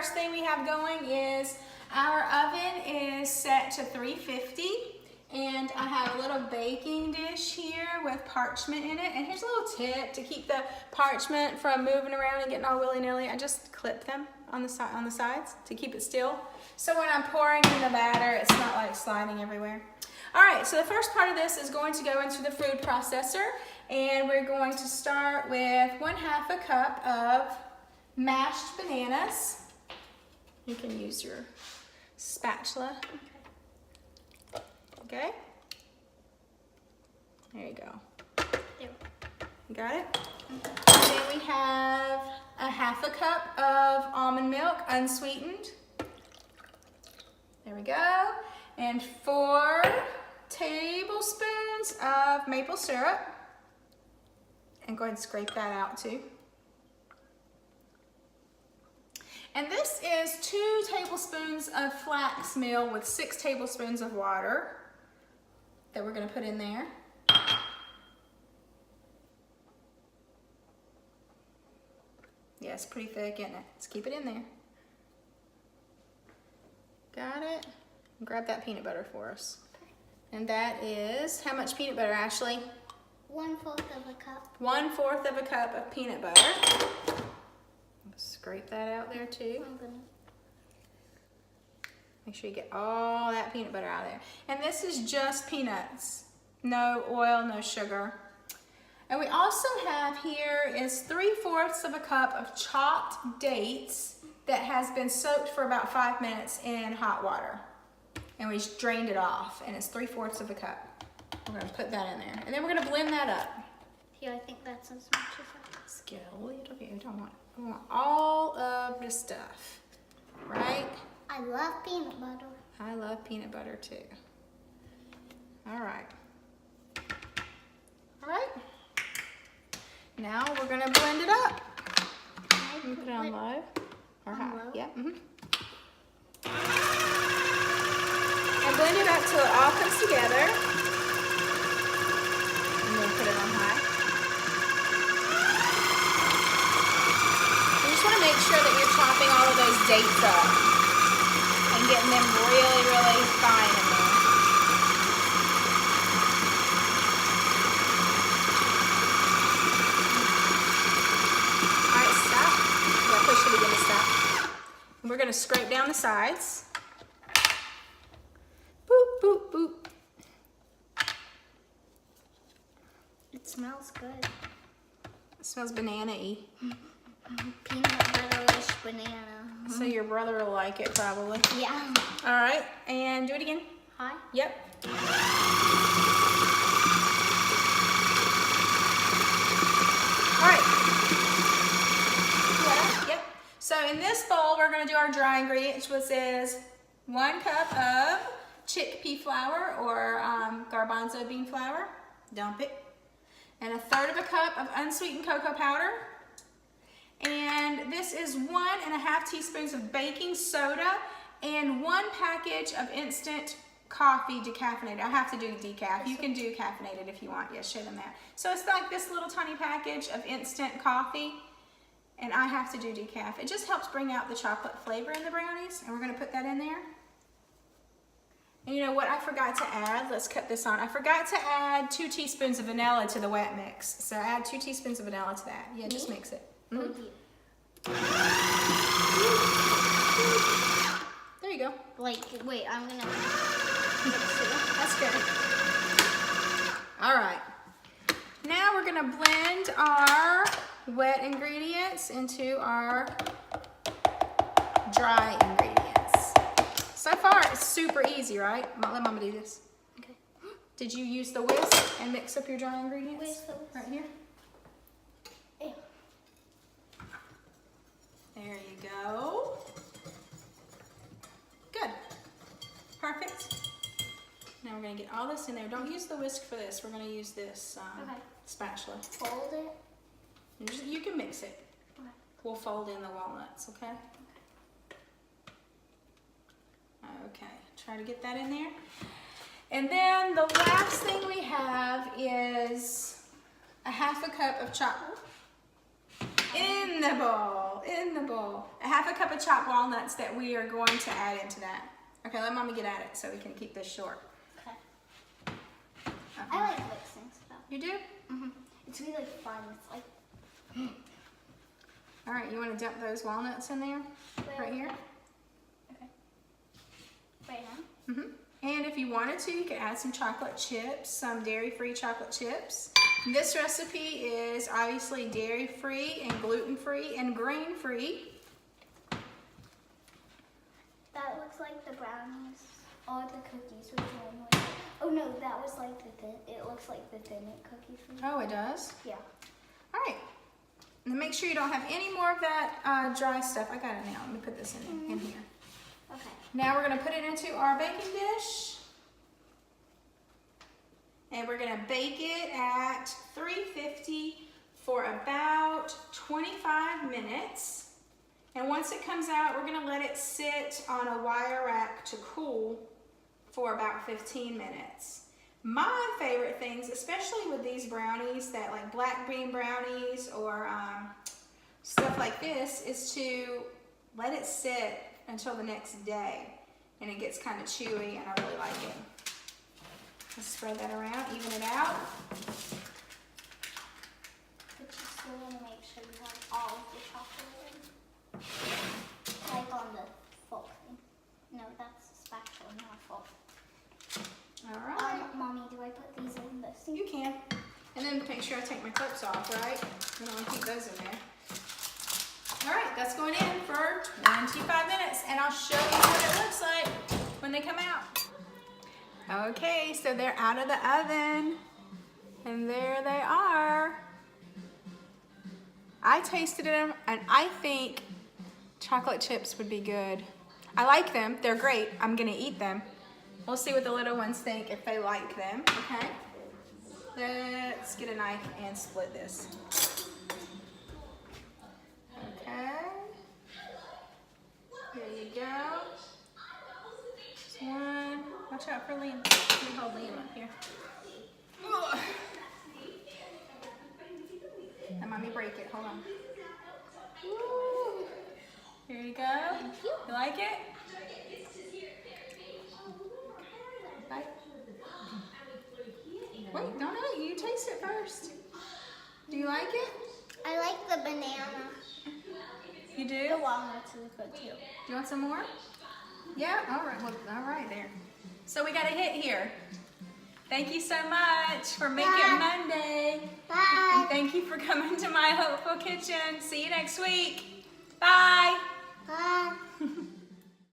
first thing we have going is our oven is set to 350. And I have a little baking dish here with parchment in it. And here's a little tip to keep the parchment from moving around and getting all willy-nilly. I just clip them on the sides to keep it still. So when I'm pouring in the batter, it's not like sliding everywhere. All right, so the first part of this is going to go into the food processor. And we're going to start with 1/2 cup of mashed bananas. You can use your spatula. Okay, there you go. You got it? And then we have 1/2 cup of almond milk, unsweetened. There we go. And 4 tablespoons of maple syrup. And go ahead and scrape that out too. And this is 2 tablespoons of flax meal with 6 tablespoons of water that we're going to put in there. Yeah, it's pretty thick, isn't it? Let's keep it in there. Got it? Grab that peanut butter for us. And that is, how much peanut butter, Ashley? 1/4 of a cup. 1/4 of a cup of peanut butter. Scrape that out there too. Make sure you get all that peanut butter out of there. And this is just peanuts. No oil, no sugar. And we also have here is 3/4 of a cup of chopped dates that has been soaked for about 5 minutes in hot water. And we just drained it off, and it's 3/4 of a cup. We're gonna put that in there. And then we're gonna blend that up. Here, I think that's as much as I Let's get a little bit. I want all of the stuff, right? I love peanut butter. I love peanut butter too. All right. All right. Now we're gonna blend it up. Let me put it on low or high. Low? Yeah. And blend it up till it all comes together. And then put it on high. You just want to make sure that you're chopping all of those dates up and getting them really, really fine in there. All right, stop. Yeah, push it again to stop. And we're going to scrape down the sides. Boop, boop, boop. It smells good. It smells banana-y. Peanut butter-ish banana. So your brother will like it probably. Yeah. All right, and do it again. Hi. Yep. All right. Yeah. Yep. So in this bowl, we're going to do our dry ingredients, which is 1 cup of chickpea flour or garbanzo bean flour. Dump it. And 1/3 of a cup of unsweetened cocoa powder. And this is 1½ teaspoons of baking soda and 1 package of instant coffee decaffeinated. I have to do decaf. You can do caffeinated if you want. Yes, show them that. So it's like this little tiny package of instant coffee, and I have to do decaf. It just helps bring out the chocolate flavor in the brownies, and we're going to put that in there. And you know what I forgot to add? Let's cut this on. I forgot to add 2 teaspoons of vanilla to the wet mix. So add 2 teaspoons of vanilla to that. Yeah, just mix it. There you go. Like, wait, I'm gonna. That's good. All right. Now we're gonna blend our wet ingredients into our dry ingredients. So far, it's super easy, right? Let Mama do this. Okay. Did you use the whisk and mix up your dry ingredients? Where's the whisk? Right here. Ew. There you go. Good. Perfect. Now we're going to get all this in there. Don't use the whisk for this. We're going to use this spatula. Fold it. And you can mix it. Okay. We'll fold in the walnuts, okay? Okay. Try to get that in there. And then the last thing we have is 1/2 cup of chocolate in the bowl. in the bowl. A half a cup of chopped walnuts that we are going to add into that. Okay, let Mommy get at it so we can keep this short. Okay. I like mixing stuff. You do? Mm-hmm. It's really fun. It's like. All right, you want to dump those walnuts in there? Right here? Okay. Right now? Mm-hmm. And if you wanted to, you could add some chocolate chips, some dairy-free chocolate chips. This recipe is obviously dairy-free and gluten-free and grain-free. That looks like the brownies or the cookies. Which one was it? Oh no, that was like the thin. It looks like the thin cookies. Oh, it does? Yeah. All right. And make sure you don't have any more of that dry stuff. I got it now. Let me put this in here. Okay. Now we're going to put it into our baking dish. And we're going to bake it at 350 for about 25 minutes. And once it comes out, we're going to let it sit on a wire rack to cool for about 15 minutes. My favorite things, especially with these brownies, that like black bean brownies or stuff like this, is to let it sit until the next day and it gets kind of chewy, and I really like it. Let's spread that around, even it out. But you still want to make sure you have all of the chocolate in. Like on the fork thing. No, that's a spatula, not a fork. All right. Mommy, do I put these in this? You can. And then make sure I take my clips off, right? I don't want to keep those in there. All right, that's going in for 25 minutes, and I'll show you what it looks like when they come out. Okay, so they're out of the oven, and there they are. I tasted them, and I think chocolate chips would be good. I like them. They're great. I'm going to eat them. We'll see what the little ones think, if they like them, okay? Let's get a knife and split this. Okay. There you go. Just one. Watch out for Liam. Let me hold Liam up here. Ugh. And Mommy break it. Hold on. Woo. Here you go. You like it? Bite. Wait, don't eat. You taste it first. Do you like it? I like the banana. You do? The walnuts is good too. Do you want some more? Yeah? All right. Well, all right there. So we got a hit here. Thank you so much for Make It Monday. Bye. And thank you for coming to my Hopeful Kitchen. See you next week. Bye. Bye.